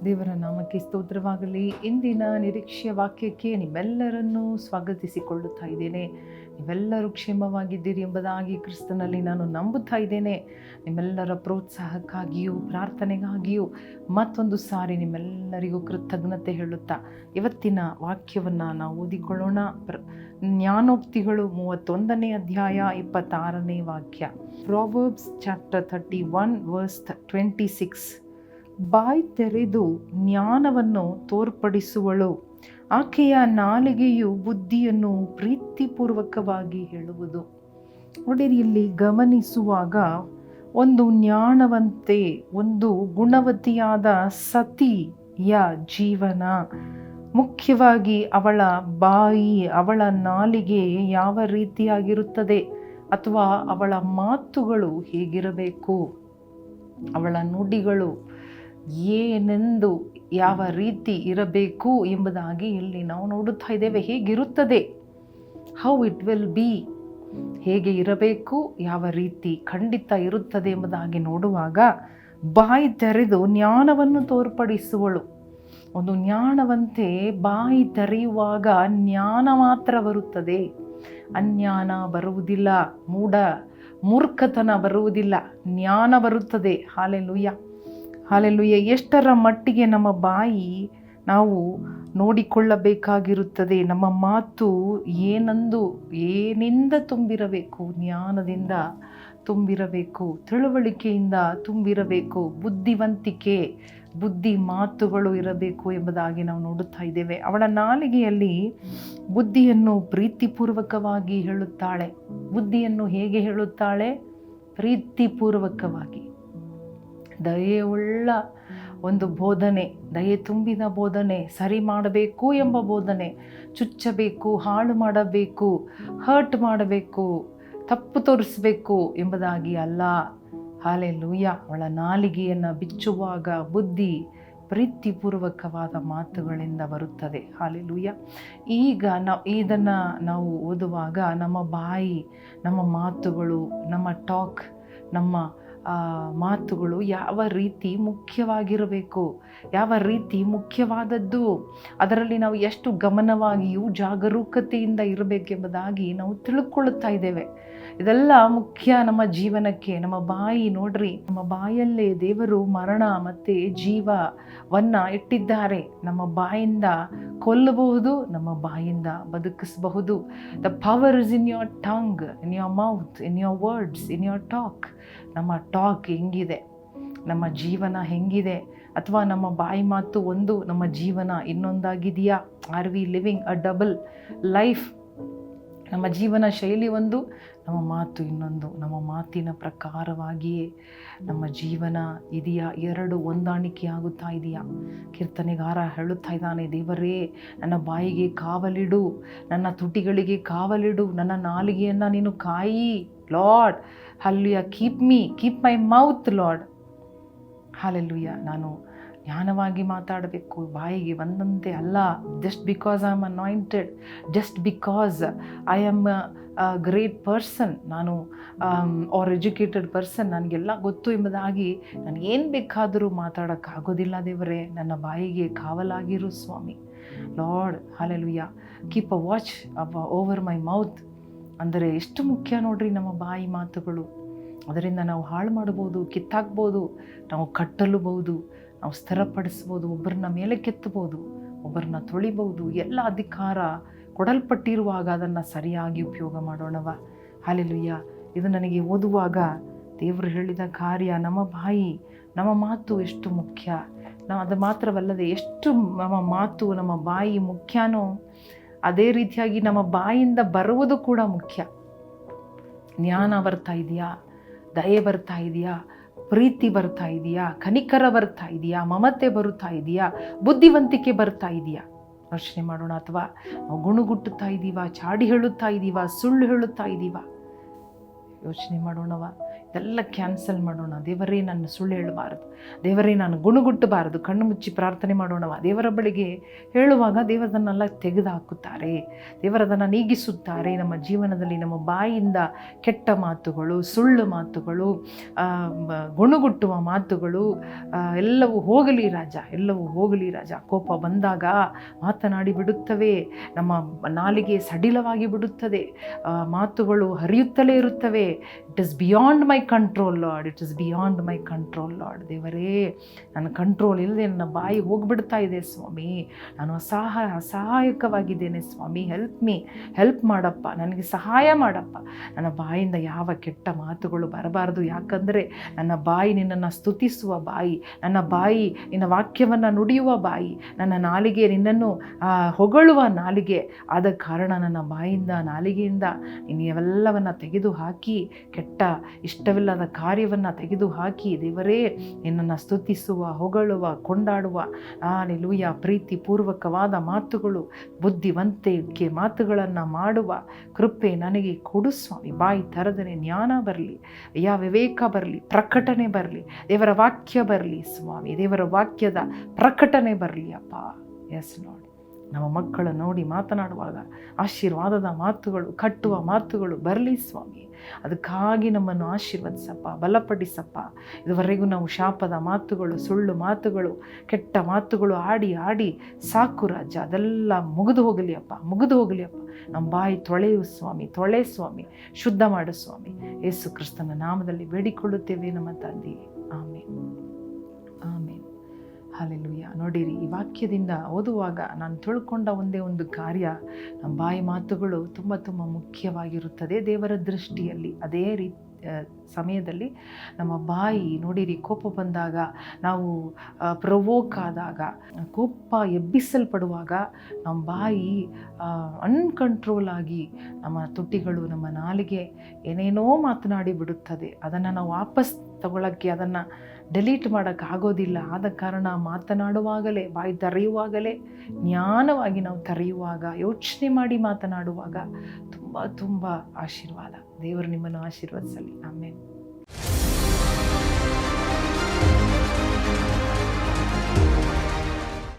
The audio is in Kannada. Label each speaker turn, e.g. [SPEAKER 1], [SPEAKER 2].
[SPEAKER 1] ದೇವರ ನಾಮಕ್ಕೆ ಸ್ತೋತ್ರವಾಗಲಿ. ಇಂದಿನ ನಿರೀಕ್ಷೆಯ ವಾಕ್ಯಕ್ಕೆ ನಿಮ್ಮೆಲ್ಲರನ್ನೂ ಸ್ವಾಗತಿಸಿಕೊಳ್ಳುತ್ತಾ ಇದ್ದೇನೆ. ನೀವೆಲ್ಲರೂ ಕ್ಷೇಮವಾಗಿದ್ದೀರಿ ಎಂಬುದಾಗಿ ಕ್ರಿಸ್ತನಲ್ಲಿ ನಾನು ನಂಬುತ್ತಾ ಇದ್ದೇನೆ. ನಿಮ್ಮೆಲ್ಲರ ಪ್ರೋತ್ಸಾಹಕ್ಕಾಗಿಯೂ ಪ್ರಾರ್ಥನೆಗಾಗಿಯೂ ಮತ್ತೊಂದು ಸಾರಿ ನಿಮ್ಮೆಲ್ಲರಿಗೂ ಕೃತಜ್ಞತೆ ಹೇಳುತ್ತಾ ಇವತ್ತಿನ ವಾಕ್ಯವನ್ನು ನಾವು ಓದಿಕೊಳ್ಳೋಣ. ಜ್ಞಾನೋಕ್ತಿಗಳು 31ನೇ ಅಧ್ಯಾಯ 26ನೇ ವಾಕ್ಯ. Proverbs chapter 31 verse 26. ಬಾಯಿ ತೆರೆದು ಜ್ಞಾನವನ್ನು ತೋರ್ಪಡಿಸುವಳು, ಆಕೆಯ ನಾಲಿಗೆಯು ಬುದ್ಧಿಯನ್ನು ಪ್ರೀತಿಪೂರ್ವಕವಾಗಿ ಹೇಳುವುದು. ನೋಡಿರಿ, ಇಲ್ಲಿ ಗಮನಿಸುವಾಗ ಒಂದು ಜ್ಞಾನವಂತೆ, ಒಂದು ಗುಣವತಿಯಾದ ಸತಿಯ ಜೀವನ, ಮುಖ್ಯವಾಗಿ ಅವಳ ಬಾಯಿ, ಅವಳ ನಾಲಿಗೆ ಯಾವ ರೀತಿಯಾಗಿರುತ್ತದೆ ಅಥವಾ ಅವಳ ಮಾತುಗಳು ಹೇಗಿರಬೇಕು, ಅವಳ ನುಡಿಗಳು ಏನೆಂದು ಯಾವ ರೀತಿ ಇರಬೇಕು ಎಂಬುದಾಗಿ ಇಲ್ಲಿ ನಾವು ನೋಡುತ್ತಾ ಇದ್ದೇವೆ. ಹೇಗಿರುತ್ತದೆ, ಹೌ ಇಟ್ ವಿಲ್ ಬಿ, ಹೇಗೆ ಇರಬೇಕು, ಯಾವ ರೀತಿ ಖಂಡಿತ ಇರುತ್ತದೆ ಎಂಬುದಾಗಿ ನೋಡುವಾಗ ಬಾಯಿ ತೆರೆದು ಜ್ಞಾನವನ್ನು ತೋರ್ಪಡಿಸುವಳು. ಒಂದು ಜ್ಞಾನವಂತೆ ಬಾಯಿ ತೆರೆಯುವಾಗ ಜ್ಞಾನ ಮಾತ್ರ ಬರುತ್ತದೆ, ಅಜ್ಞಾನ ಬರುವುದಿಲ್ಲ, ಮೂರ್ಖತನ ಬರುವುದಿಲ್ಲ, ಜ್ಞಾನ ಬರುತ್ತದೆ. Hallelujah, hallelujah. ಎಷ್ಟರ ಮಟ್ಟಿಗೆ ನಮ್ಮ ಬಾಯಿ ನಾವು ನೋಡಿಕೊಳ್ಳಬೇಕಾಗಿರುತ್ತದೆ. ನಮ್ಮ ಮಾತು ಏನಿಂದ ತುಂಬಿರಬೇಕು? ಜ್ಞಾನದಿಂದ ತುಂಬಿರಬೇಕು, ತಿಳುವಳಿಕೆಯಿಂದ ತುಂಬಿರಬೇಕು, ಬುದ್ಧಿವಂತಿಕೆ, ಬುದ್ಧಿ ಮಾತುಗಳು ಇರಬೇಕು ಎಂಬುದಾಗಿ ನಾವು ನೋಡುತ್ತಾ ಇದ್ದೇವೆ. ಅವಳ ನಾಲಿಗೆಯಲ್ಲಿ ಬುದ್ಧಿಯನ್ನು ಪ್ರೀತಿಪೂರ್ವಕವಾಗಿ ಹೇಳುತ್ತಾಳೆ. ಬುದ್ಧಿಯನ್ನು ಹೇಗೆ ಹೇಳುತ್ತಾಳೆ? ಪ್ರೀತಿಪೂರ್ವಕವಾಗಿ. ದಯೆಯುಳ್ಳ ಒಂದು ಬೋಧನೆ, ದಯೆ ತುಂಬಿದ ಬೋಧನೆ, ಸರಿ ಮಾಡಬೇಕು ಎಂಬ ಬೋಧನೆ, ಚುಚ್ಚಬೇಕು, ಹಾಳು ಮಾಡಬೇಕು, ಹರ್ಟ್ ಮಾಡಬೇಕು, ತಪ್ಪು ತೋರಿಸಬೇಕು ಎಂಬುದಾಗಿ ಅಲ್ಲ. ಹಾಲೆಲೂಯ. ಅವಳ ನಾಲಿಗೆಯನ್ನು ಬಿಚ್ಚುವಾಗ ಬುದ್ಧಿ ಪ್ರೀತಿಪೂರ್ವಕವಾದ ಮಾತುಗಳಿಂದ ಬರುತ್ತದೆ. ಹಾಲೆಲೂಯ. ಈಗ ಇದನ್ನು ನಾವು ಓದುವಾಗ ನಮ್ಮ ಬಾಯಿ, ನಮ್ಮ ಮಾತುಗಳು, ನಮ್ಮ ಟಾಕ್, ನಮ್ಮ ಮಾತುಗಳು ಯಾವ ರೀತಿ ಮುಖ್ಯವಾಗಿರಬೇಕು, ಯಾವ ರೀತಿ ಮುಖ್ಯವಾದದ್ದು, ಅದರಲ್ಲಿ ನಾವು ಎಷ್ಟು ಗಮನವಾಗಿಯೂ ಜಾಗರೂಕತೆಯಿಂದ ಇರಬೇಕೆಂಬುದಾಗಿ ನಾವು ತಿಳ್ಕೊಳ್ಳುತ್ತಾ ಇದ್ದೇವೆ. ಇದೆಲ್ಲ ಮುಖ್ಯ ನಮ್ಮ ಜೀವನಕ್ಕೆ. ನಮ್ಮ ಬಾಯಿ ನೋಡ್ರಿ, ನಮ್ಮ ಬಾಯಲ್ಲೇ ದೇವರು ಮರಣ ಮತ್ತು ಜೀವವನ್ನು ಇಟ್ಟಿದ್ದಾರೆ. ನಮ್ಮ ಬಾಯಿಂದ ಕೊಲ್ಲಬಹುದು, ನಮ್ಮ ಬಾಯಿಂದ ಬದುಕಿಸಬಹುದು. The power is in your tongue, in your mouth, in your words, in your talk. ನಮ್ಮ ಟಾಕ್ ಹೆಂಗಿದೆ, ನಮ್ಮ ಜೀವನ ಹೆಂಗಿದೆ, ಅಥವಾ ನಮ್ಮ ಬಾಯಿ ಮಾತು ಒಂದು, ನಮ್ಮ ಜೀವನ ಇನ್ನೊಂದಾಗಿದೆಯಾ? ಆರ್ ವಿ ಲಿವಿಂಗ್ ಅ ಡಬಲ್ ಲೈಫ್? ನಮ್ಮ ಜೀವನ ಶೈಲಿ ಒಂದು, ನಮ್ಮ ಮಾತು ಇನ್ನೊಂದು. ನಮ್ಮ ಮಾತಿನ ಪ್ರಕಾರವಾಗಿಯೇ ನಮ್ಮ ಜೀವನ ಇದೆಯಾ? ಎರಡು ಹೊಂದಾಣಿಕೆ ಆಗುತ್ತಾ ಇದೆಯಾ? ಕೀರ್ತನೆಗಾರ ಹೇಳುತ್ತಾ ಇದ್ದಾನೆ, ದೇವರೇ ನನ್ನ ಬಾಯಿಗೆ ಕಾವಲಿಡು, ನನ್ನ ತುಟಿಗಳಿಗೆ ಕಾವಲಿಡು, ನನ್ನ ನಾಲಿಗೆಯನ್ನು ನೀನು ಕಾಯಿ lord. Hallelujah. Keep my mouth lord. Hallelujah. ನಾನು ಜ್ಞಾನವಾಗಿ ಮಾತಾಡಬೇಕು, ಬಾಯಿಗೆ ಬಂದಂತೆ ಅಲ್ಲ. Just because I am anointed, just because I am a great person, ನಾನು ಆರ್ ಎಜುಕೇಟೆಡ್ ಪರ್ಸನ್, ನನಗೆಲ್ಲ ಗೊತ್ತು ಎಂಬುದಾಗಿ ನಾನು ಏನು ಬೇಕಾದರೂ ಮಾತಾಡೋಕ್ಕಾಗೋದಿಲ್ಲ. ದೇವರೇ, ನನ್ನ ಬಾಯಿಗೆ ಕಾವಲಾಗಿರು ಸ್ವಾಮಿ lord. Hallelujah. Keep a watch over my mouth. ಅಂದರೆ ಎಷ್ಟು ಮುಖ್ಯ ನೋಡ್ರಿ ನಮ್ಮ ಬಾಯಿ ಮಾತುಗಳು. ಅದರಿಂದ ನಾವು ಹಾಳು ಮಾಡ್ಬೋದು, ಕಿತ್ತಾಕ್ಬೋದು, ನಾವು ಕಟ್ಟಲುಬಹುದು, ನಾವು ಸ್ಥಿರಪಡಿಸ್ಬೋದು, ಒಬ್ಬರನ್ನ ಮೇಲೆ ಕೆತ್ತಬೋದು, ಒಬ್ಬರನ್ನ ತೊಳಿಬಹುದು. ಎಲ್ಲ ಅಧಿಕಾರ ಕೊಡಲ್ಪಟ್ಟಿರುವಾಗ ಅದನ್ನು ಸರಿಯಾಗಿ ಉಪಯೋಗ ಮಾಡೋಣವ. ಹಾಲೆಲೂಯ. ಇದು ನನಗೆ ಓದುವಾಗ ದೇವರು ಹೇಳಿದ ಕಾರ್ಯ. ನಮ್ಮ ಬಾಯಿ, ನಮ್ಮ ಮಾತು ಎಷ್ಟು ಮುಖ್ಯ. ಅದು ಮಾತ್ರವಲ್ಲದೆ ಎಷ್ಟು ನಮ್ಮ ಮಾತು, ನಮ್ಮ ಬಾಯಿ ಮುಖ್ಯನೋ ಅದೇ ರೀತಿಯಾಗಿ ನಮ್ಮ ಬಾಯಿಂದ ಬರುವುದು ಕೂಡ ಮುಖ್ಯ. ಜ್ಞಾನ ಬರ್ತಾ ಇದೆಯಾ? ದಯೆ ಬರ್ತಾ ಇದೆಯಾ? ಪ್ರೀತಿ ಬರ್ತಾ ಇದೆಯಾ? ಕನಿಕರ ಬರ್ತಾ ಇದೆಯಾ? ಮಮತೆ ಬರುತ್ತಾ ಇದೆಯಾ? ಬುದ್ಧಿವಂತಿಕೆ ಬರ್ತಾ ಇದೆಯಾ? ಯೋಚನೆ ಮಾಡೋಣ. ಅಥವಾ ನಾವು ಗುಣಗುಟ್ಟುತ್ತಾ ಇದ್ದೀವ, ಚಾಡಿ ಹೇಳುತ್ತಾ ಇದ್ದೀವ, ಸುಳ್ಳು ಹೇಳುತ್ತಾ ಇದ್ದೀವ? ಯೋಚನೆ ಮಾಡೋಣವ. ಇದೆಲ್ಲ ಕ್ಯಾನ್ಸಲ್ ಮಾಡೋಣ. ದೇವರೇ, ನಾನು ಸುಳ್ಳು ಹೇಳಬಾರದು. ದೇವರೇ, ನಾನು ಗುಣಗುಟ್ಟಬಾರದು. ಕಣ್ಣು ಮುಚ್ಚಿ ಪ್ರಾರ್ಥನೆ ಮಾಡೋಣವ. ದೇವರ ಬಳಿಗೆ ಹೇಳುವಾಗ ದೇವರದನ್ನೆಲ್ಲ ತೆಗೆದು ಹಾಕುತ್ತಾರೆ, ದೇವರದನ್ನು ನೀಗಿಸುತ್ತಾರೆ. ನಮ್ಮ ಜೀವನದಲ್ಲಿ ನಮ್ಮ ಬಾಯಿಯಿಂದ ಕೆಟ್ಟ ಮಾತುಗಳು, ಸುಳ್ಳು ಮಾತುಗಳು, ಗುಣಗುಟ್ಟುವ ಮಾತುಗಳು ಎಲ್ಲವೂ ಹೋಗಲಿ ರಾಜ, ಎಲ್ಲವೂ ಹೋಗಲಿ ರಾಜ. ಕೋಪ ಬಂದಾಗ ಮಾತನಾಡಿ ಬಿಡುತ್ತವೆ, ನಮ್ಮ ನಾಲಿಗೆ ಸಡಿಲವಾಗಿ ಬಿಡುತ್ತದೆ, ಮಾತುಗಳು ಹರಿಯುತ್ತಲೇ ಇರುತ್ತವೆ. It is beyond my control lord, it is beyond my control lord. ದೇವರೇ, ನನ್ನ ಕಂಟ್ರೋಲ್ ಇಲ್ಲದೆ ನನ್ನ ಬಾಯಿ ಹೋಗ್ಬಿಡ್ತಾ ಇದೆ ಸ್ವಾಮಿ. ನಾನು ಅಸಹಾಯಕವಾಗಿದ್ದೇನೆ ಸ್ವಾಮಿ. ಹೆಲ್ಪ್ ಮಾಡಪ್ಪ, ನನಗೆ ಸಹಾಯ ಮಾಡಪ್ಪ. ನನ್ನ ಬಾಯಿಂದ ಯಾವ ಕೆಟ್ಟ ಮಾತುಗಳು ಬರಬಾರದು. ಯಾಕಂದರೆ ನನ್ನ ಬಾಯಿ ನಿನ್ನನ್ನು ಸ್ತುತಿಸುವ ಬಾಯಿ, ನನ್ನ ಬಾಯಿ ನಿನ್ನ ವಾಕ್ಯವನ್ನು ನುಡಿಯುವ ಬಾಯಿ, ನನ್ನ ನಾಲಿಗೆ ನಿನ್ನನ್ನು ಹೊಗಳುವ ನಾಲಿಗೆ. ಆದ ಕಾರಣ ನನ್ನ ಬಾಯಿಂದ, ನಾಲಿಗೆಯಿಂದ ನೀನು ಇವೆಲ್ಲವನ್ನು ತೆಗೆದು ಹಾಕಿ, ಕೆಟ್ಟ ಇಷ್ಟವಿಲ್ಲದ ಕಾರ್ಯವನ್ನು ತೆಗೆದು ಹಾಕಿ ದೇವರೇ, ನಿನ್ನನ್ನು ಸ್ತುತಿಸುವ, ಹೊಗಳುವ, ಕೊಂಡಾಡುವ, ಹಲ್ಲೆಲೂಯಾ, ಪ್ರೀತಿಪೂರ್ವಕವಾದ ಮಾತುಗಳು, ಬುದ್ಧಿವಂತಿಕೆ ಮಾತುಗಳನ್ನು ಮಾಡುವ ಕೃಪೆ ನನಗೆ ಕೊಡು ಸ್ವಾಮಿ. ಬಾಯಿ ತೆರೆದರೆ ಜ್ಞಾನ ಬರಲಿ, ವಿವೇಕ ಬರಲಿ, ಪ್ರಕಟಣೆ ಬರಲಿ, ದೇವರ ವಾಕ್ಯ ಬರಲಿ ಸ್ವಾಮಿ. ದೇವರ ವಾಕ್ಯದ ಪ್ರಕಟಣೆ ಬರಲಿ ಅಪ್ಪ. ಎಸ್ ಲಾರ್ಡ್, ನಮ್ಮ ಮಕ್ಕಳು ನೋಡಿ ಮಾತನಾಡುವಾಗ ಆಶೀರ್ವಾದದ ಮಾತುಗಳು, ಕಟ್ಟುವ ಮಾತುಗಳು ಬರಲಿ ಸ್ವಾಮಿ. ಅದಕ್ಕಾಗಿ ನಮ್ಮನ್ನು ಆಶೀರ್ವದಿಸಪ್ಪ, ಬಲಪಡಿಸಪ್ಪ. ಇದುವರೆಗೂ ನಾವು ಶಾಪದ ಮಾತುಗಳು, ಸುಳ್ಳು ಮಾತುಗಳು, ಕೆಟ್ಟ ಮಾತುಗಳು ಆಡಿ ಸಾಕು ರಾಜ. ಅದೆಲ್ಲ ಮುಗಿದು ಹೋಗಲಿ ಅಪ್ಪ, ಮುಗಿದು ಹೋಗಲಿ ಅಪ್ಪ. ನಮ್ಮ ಬಾಯಿ ತೊಳೆಯು ಸ್ವಾಮಿ, ತೊಳೆ ಸ್ವಾಮಿ, ಶುದ್ಧ ಮಾಡು ಸ್ವಾಮಿ. ಯೇಸು ಕ್ರಿಸ್ತನ ನಾಮದಲ್ಲಿ ಬೇಡಿಕೊಳ್ಳುತ್ತೇವೆ ನಮ್ಮ ತಂದೆಯೇ, ಆಮೇನ್, ಆಮೇನ್. ಹಲ್ಲೆಲೂಯಾ. ನೋಡಿರಿ, ಈ ವಾಕ್ಯದಿಂದ ಓದುವಾಗ ನಾನು ತಿಳ್ಕೊಂಡ ಒಂದೇ ಒಂದು ಕಾರ್ಯ, ನಮ್ಮ ಬಾಯಿ ಮಾತುಗಳು ತುಂಬ ತುಂಬ ಮುಖ್ಯವಾಗಿರುತ್ತದೆ ದೇವರ ದೃಷ್ಟಿಯಲ್ಲಿ. ಅದೇ ಸಮಯದಲ್ಲಿ ನಮ್ಮ ಬಾಯಿ ನೋಡಿರಿ, ಕೋಪ ಬಂದಾಗ, ನಾವು ಪ್ರವೋಕ್ ಆದಾಗ, ಕೋಪ ಎಬ್ಬಿಸಲ್ಪಡುವಾಗ ನಮ್ಮ ಬಾಯಿ ಅನ್ಕಂಟ್ರೋಲ್ ಆಗಿ ನಮ್ಮ ತುಟಿಗಳು, ನಮ್ಮ ನಾಲಿಗೆ ಏನೇನೋ ಮಾತನಾಡಿ ಬಿಡುತ್ತದೆ. ಅದನ್ನು ನಾವು ವಾಪಸ್ ತಗೊಳ್ಳೋಕ್ಕೆ, ಅದನ್ನು ಡೆಲೀಟ್ ಮಾಡೋಕ್ಕಾಗೋದಿಲ್ಲ. ಆದ ಕಾರಣ ಮಾತನಾಡುವಾಗಲೇ, ಬಾಯಿ ತೆರೆಯುವಾಗಲೇ ಜ್ಞಾನವಾಗಿ ನಾವು ತೆರೆಯುವಾಗ, ಯೋಚನೆ ಮಾಡಿ ಮಾತನಾಡುವಾಗ ತುಂಬ ತುಂಬ ಆಶೀರ್ವಾದ. ದೇವರು ನಿಮ್ಮನ್ನು ಆಶೀರ್ವದಿಸಲಿ. ಆಮೇಲೆ